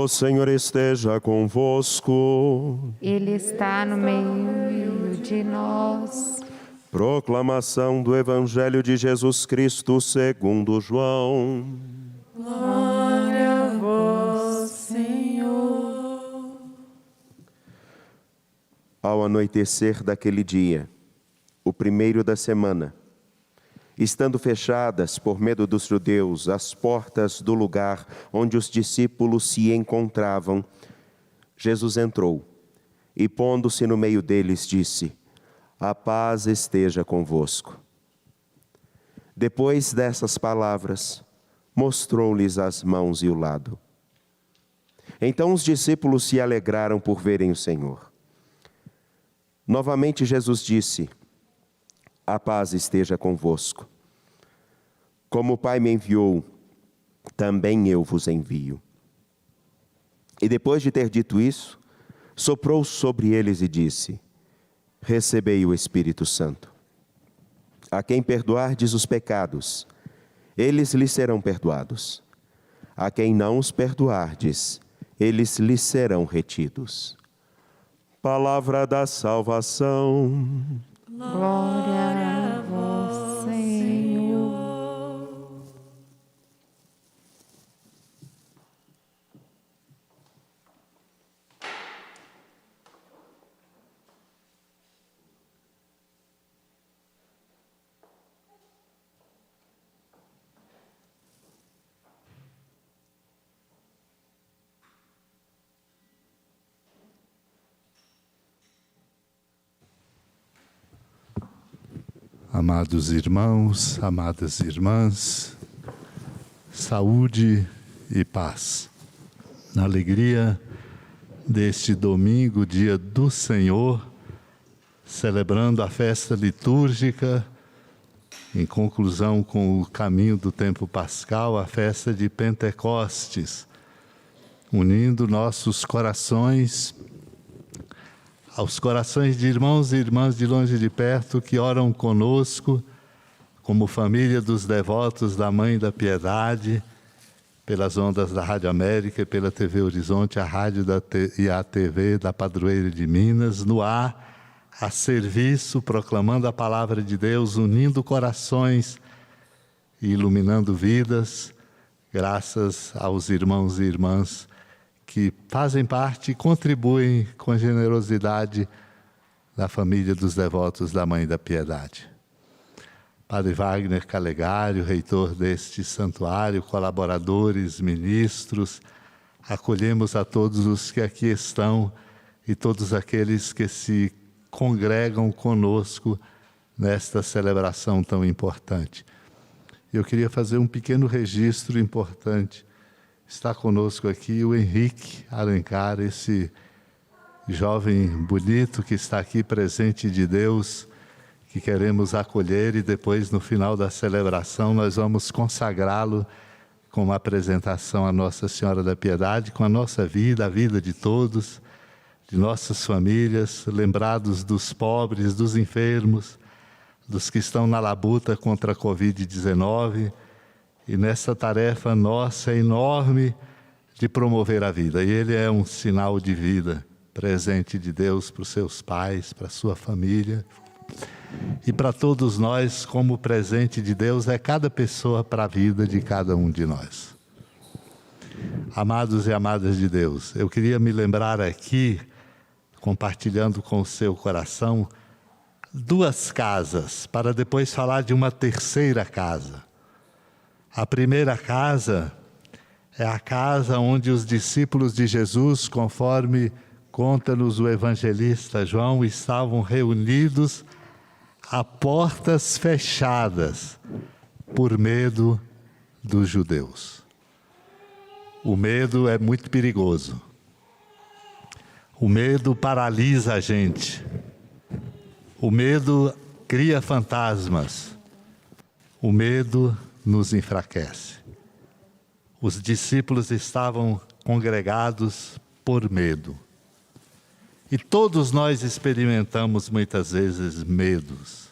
O Senhor esteja convosco. Ele está no meio de nós. Proclamação do Evangelho de Jesus Cristo segundo João. Glória a vós, Senhor. Ao anoitecer daquele dia, o primeiro da semana, estando fechadas, por medo dos judeus, as portas do lugar onde os discípulos se encontravam, Jesus entrou e, pondo-se no meio deles, disse: A paz esteja convosco. Depois dessas palavras, mostrou-lhes as mãos e o lado. Então os discípulos se alegraram por verem o Senhor. Novamente Jesus disse: A paz esteja convosco. Como o Pai me enviou, também eu vos envio. E depois de ter dito isso, soprou sobre eles e disse: Recebei o Espírito Santo. A quem perdoardes os pecados, eles lhes serão perdoados. A quem não os perdoardes, eles lhes serão retidos. Palavra da salvação. Glória a vós, Senhor. Amados irmãos, amadas irmãs, saúde e paz. Na alegria deste domingo, dia do Senhor, celebrando a festa litúrgica, em conclusão com o caminho do tempo pascal, a festa de Pentecostes, unindo nossos corações aos corações de irmãos e irmãs de longe e de perto que oram conosco, como família dos devotos da Mãe da Piedade, pelas ondas da Rádio América e pela TV Horizonte, a rádio e a TV da Padroeira de Minas, no ar, a serviço, proclamando a palavra de Deus, unindo corações e iluminando vidas, graças aos irmãos e irmãs que fazem parte e contribuem com generosidade da família dos devotos da Mãe da Piedade. Padre Wagner Calegário, reitor deste santuário, colaboradores, ministros, acolhemos a todos os que aqui estão e todos aqueles que se congregam conosco nesta celebração tão importante. Eu queria fazer um pequeno registro importante. Está conosco aqui o Henrique Alencar, esse jovem bonito que está aqui presente de Deus, que queremos acolher e depois, no final da celebração, nós vamos consagrá-lo com uma apresentação à Nossa Senhora da Piedade, com a nossa vida, a vida de todos, de nossas famílias, lembrados dos pobres, dos enfermos, dos que estão na labuta contra a Covid-19, e nessa tarefa nossa enorme de promover a vida. E ele é um sinal de vida, presente de Deus para os seus pais, para a sua família. E para todos nós, como presente de Deus, é cada pessoa para a vida de cada um de nós. Amados e amadas de Deus, eu queria me lembrar aqui, compartilhando com o seu coração, duas casas, para depois falar de uma terceira casa. A primeira casa é a casa onde os discípulos de Jesus, conforme conta-nos o evangelista João, estavam reunidos a portas fechadas por medo dos judeus. O medo é muito perigoso. O medo paralisa a gente. O medo cria fantasmas. O medo nos enfraquece. Os discípulos estavam congregados por medo. E todos nós experimentamos muitas vezes medos.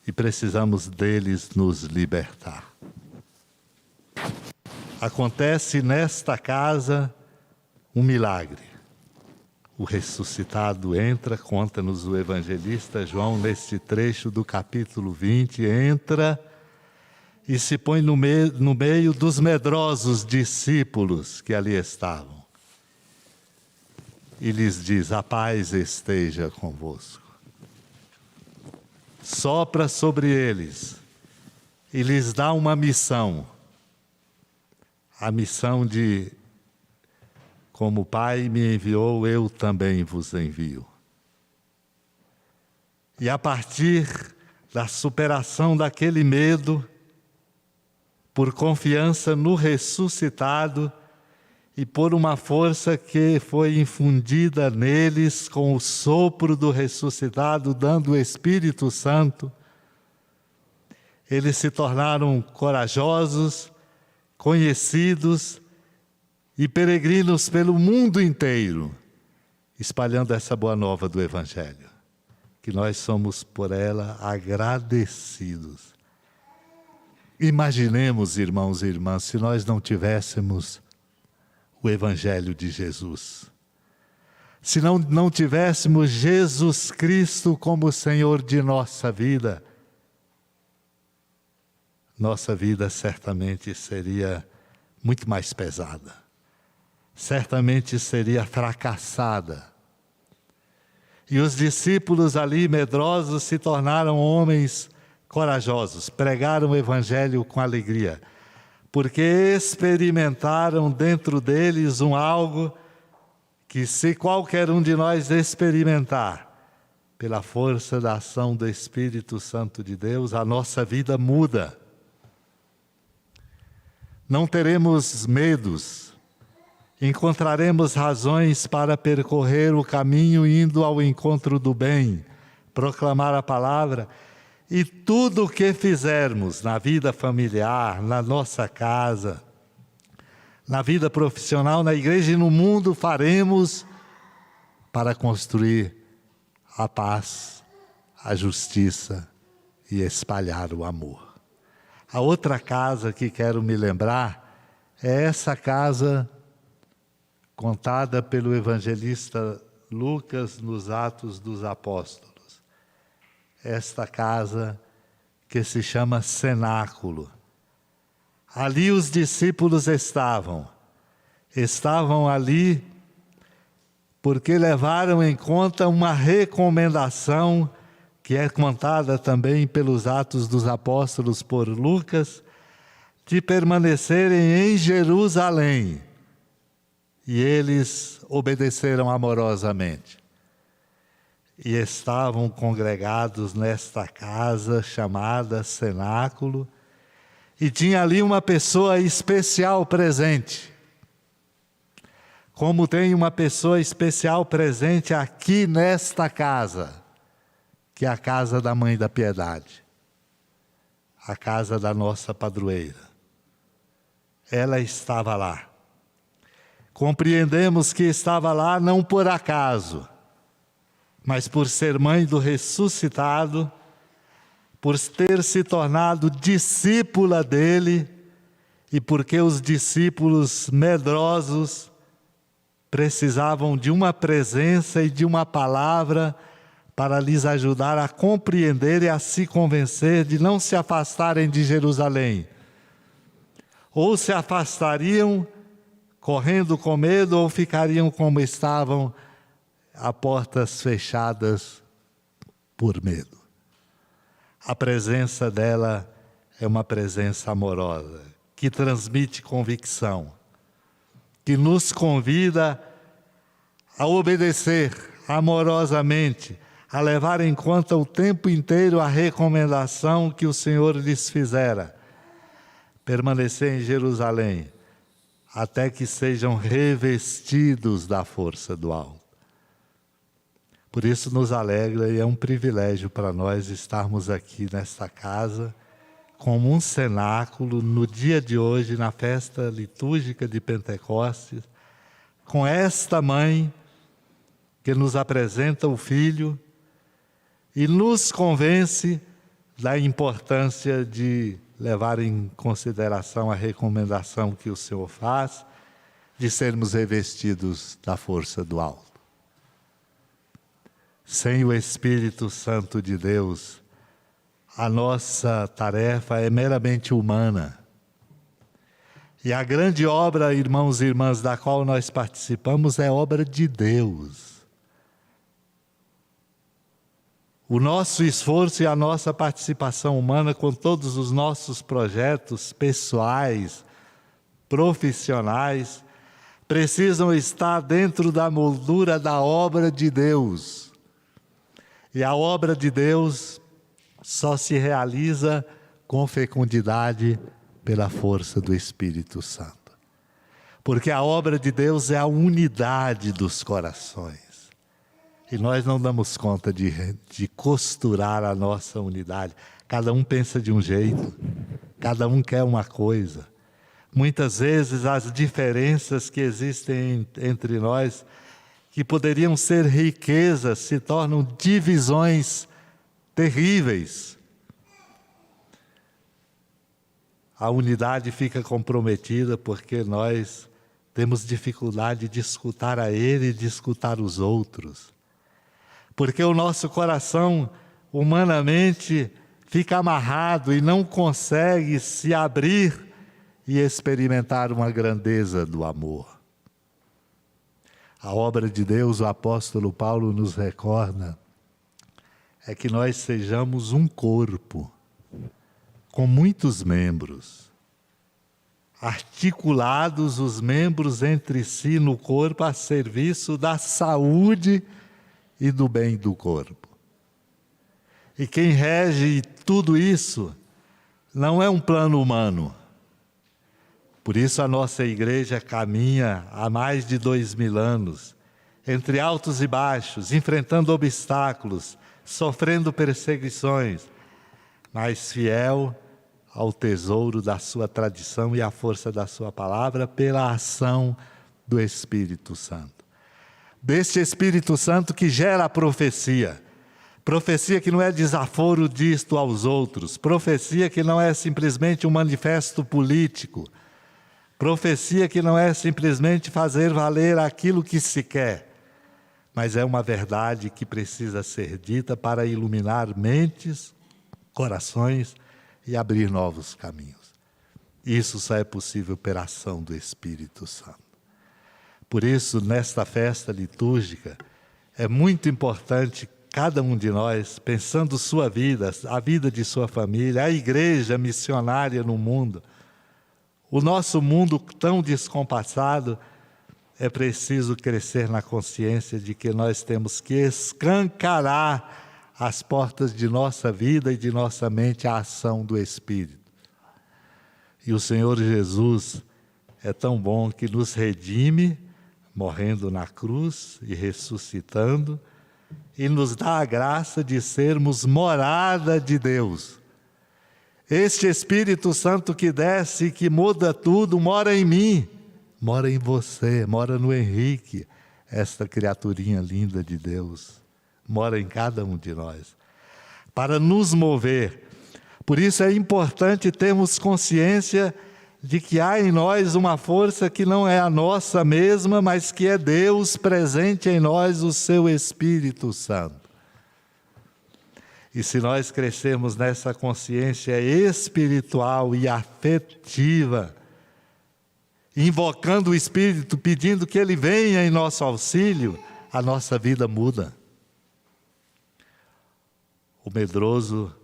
E precisamos deles nos libertar. acontece nesta casa um milagre. O ressuscitado entra, conta-nos o evangelista João, neste trecho do capítulo 20, entra e se põe no meio dos medrosos discípulos que ali estavam. E lhes diz: a paz esteja convosco. Sopra sobre eles e lhes dá uma missão. A missão de: como o Pai me enviou, eu também vos envio. E a partir da superação daquele medo, por confiança no ressuscitado e por uma força que foi infundida neles com o sopro do ressuscitado, dando o Espírito Santo, eles se tornaram corajosos, conhecidos e peregrinos pelo mundo inteiro, espalhando essa boa nova do Evangelho, que nós somos por ela agradecidos. Imaginemos, irmãos e irmãs, se nós não tivéssemos o Evangelho de Jesus, se não tivéssemos Jesus Cristo como Senhor de nossa vida certamente seria muito mais pesada, certamente seria fracassada. E os discípulos ali medrosos se tornaram homens corajosos, pregaram o Evangelho com alegria, porque experimentaram dentro deles algo que, se qualquer um de nós experimentar, pela força da ação do Espírito Santo de Deus, a nossa vida muda. Não teremos medos, encontraremos razões para percorrer o caminho indo ao encontro do bem, proclamar a palavra. E tudo o que fizermos na vida familiar, na nossa casa, na vida profissional, na igreja e no mundo, faremos para construir a paz, a justiça e espalhar o amor. A outra casa que quero me lembrar é essa casa contada pelo evangelista Lucas nos Atos dos Apóstolos. Esta casa que se chama cenáculo. Ali os discípulos estavam ali porque levaram em conta uma recomendação que é contada também pelos Atos dos Apóstolos por Lucas, de permanecerem em Jerusalém. E eles obedeceram amorosamente. E estavam congregados nesta casa chamada cenáculo, e tinha ali uma pessoa especial presente. Como tem uma pessoa especial presente aqui nesta casa, que é a casa da Mãe da Piedade, a casa da nossa padroeira. Ela estava lá. Compreendemos que estava lá não por acaso, mas por ser mãe do ressuscitado, por ter se tornado discípula dele, e porque os discípulos medrosos precisavam de uma presença e de uma palavra para lhes ajudar a compreender e a se convencer de não se afastarem de Jerusalém. Ou se afastariam correndo com medo, ou ficariam como estavam, a portas fechadas por medo. A presença dela é uma presença amorosa, que transmite convicção, que nos convida a obedecer amorosamente, a levar em conta o tempo inteiro a recomendação que o Senhor lhes fizera: permanecer em Jerusalém, até que sejam revestidos da força do alto. Por isso nos alegra e é um privilégio para nós estarmos aqui nesta casa, como um cenáculo, no dia de hoje, na festa litúrgica de Pentecostes, com esta mãe que nos apresenta o Filho e nos convence da importância de levar em consideração a recomendação que o Senhor faz de sermos revestidos da força do alto. Sem o Espírito Santo de Deus, a nossa tarefa é meramente humana. E a grande obra, irmãos e irmãs, da qual nós participamos é obra de Deus. O nosso esforço e a nossa participação humana com todos os nossos projetos pessoais, profissionais, precisam estar dentro da moldura da obra de Deus. E a obra de Deus só se realiza com fecundidade pela força do Espírito Santo. Porque a obra de Deus é a unidade dos corações. E nós não damos conta de costurar a nossa unidade. Cada um pensa de um jeito, cada um quer uma coisa. Muitas vezes as diferenças que existem entre nós, que poderiam ser riquezas, se tornam divisões terríveis. A unidade fica comprometida porque nós temos dificuldade de escutar a Ele e de escutar os outros. Porque o nosso coração, humanamente, fica amarrado e não consegue se abrir e experimentar uma grandeza do amor. A obra de Deus, o apóstolo Paulo nos recorda, é que nós sejamos um corpo, com muitos membros, articulados os membros entre si no corpo a serviço da saúde e do bem do corpo. E quem rege tudo isso não é um plano humano. Por isso a nossa igreja caminha há mais de 2000 anos, entre altos e baixos, enfrentando obstáculos, sofrendo perseguições, mas fiel ao tesouro da sua tradição e à força da sua palavra pela ação do Espírito Santo. Deste Espírito Santo que gera a profecia. Profecia que não é desaforo disto aos outros. Profecia que não é simplesmente um manifesto político. Profecia que não é simplesmente fazer valer aquilo que se quer. Mas é uma verdade que precisa ser dita para iluminar mentes, corações e abrir novos caminhos. Isso só é possível pela ação do Espírito Santo. Por isso, nesta festa litúrgica, é muito importante cada um de nós, pensando sua vida, a vida de sua família, a igreja missionária no mundo, o nosso mundo tão descompassado, é preciso crescer na consciência de que nós temos que escancarar as portas de nossa vida e de nossa mente à ação do Espírito. E o Senhor Jesus é tão bom que nos redime, morrendo na cruz e ressuscitando, e nos dá a graça de sermos morada de Deus. Este Espírito Santo que desce e que muda tudo, mora em mim, mora em você, mora no Henrique, esta criaturinha linda de Deus, mora em cada um de nós, para nos mover. Por isso é importante termos consciência de que há em nós uma força que não é a nossa mesma, mas que é Deus presente em nós, o seu Espírito Santo. E se nós crescermos nessa consciência espiritual e afetiva, invocando o Espírito, pedindo que Ele venha em nosso auxílio, a nossa vida muda. O medroso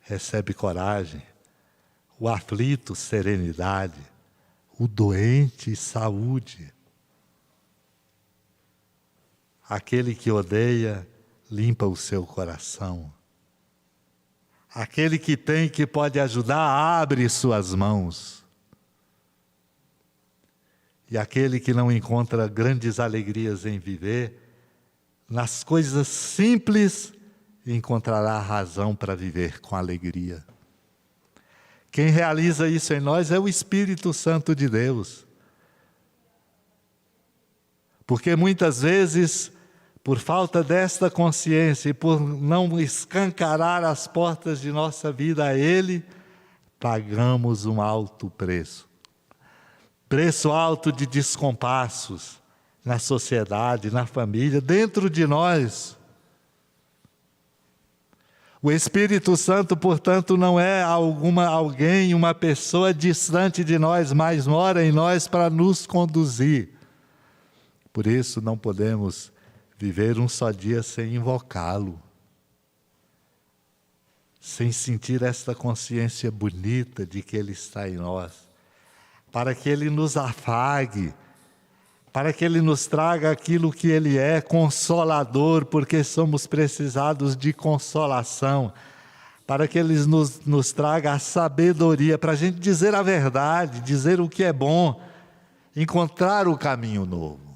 recebe coragem, o aflito, serenidade, o doente, saúde. Aquele que odeia, limpa o seu coração. Aquele que tem, que pode ajudar, abre suas mãos. E aquele que não encontra grandes alegrias em viver, nas coisas simples, encontrará razão para viver com alegria. Quem realiza isso em nós é o Espírito Santo de Deus. Porque muitas vezes, por falta desta consciência e por não escancarar as portas de nossa vida a Ele, pagamos um alto preço. Preço alto de descompassos na sociedade, na família, dentro de nós. O Espírito Santo, portanto, não é alguém, uma pessoa distante de nós, mas mora em nós para nos conduzir. Por isso não podemos viver um só dia sem invocá-lo, sem sentir esta consciência bonita de que Ele está em nós, para que Ele nos afague, para que Ele nos traga aquilo que Ele é, consolador, porque somos precisados de consolação, para que Ele nos traga a sabedoria, para a gente dizer a verdade, dizer o que é bom, encontrar o caminho novo.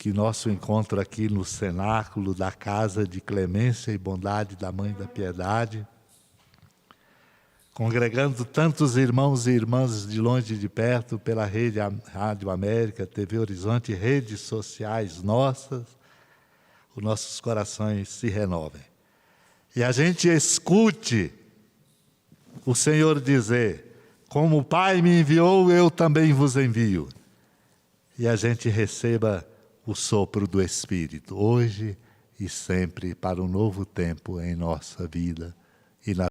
Que nosso encontro aqui no cenáculo da Casa de Clemência e Bondade da Mãe da Piedade, congregando tantos irmãos e irmãs de longe e de perto pela Rede Rádio América, TV Horizonte, redes sociais nossas, os nossos corações se renovem. E a gente escute o Senhor dizer: como o Pai me enviou, eu também vos envio. E a gente receba o sopro do Espírito, hoje e sempre, para um novo tempo em nossa vida e na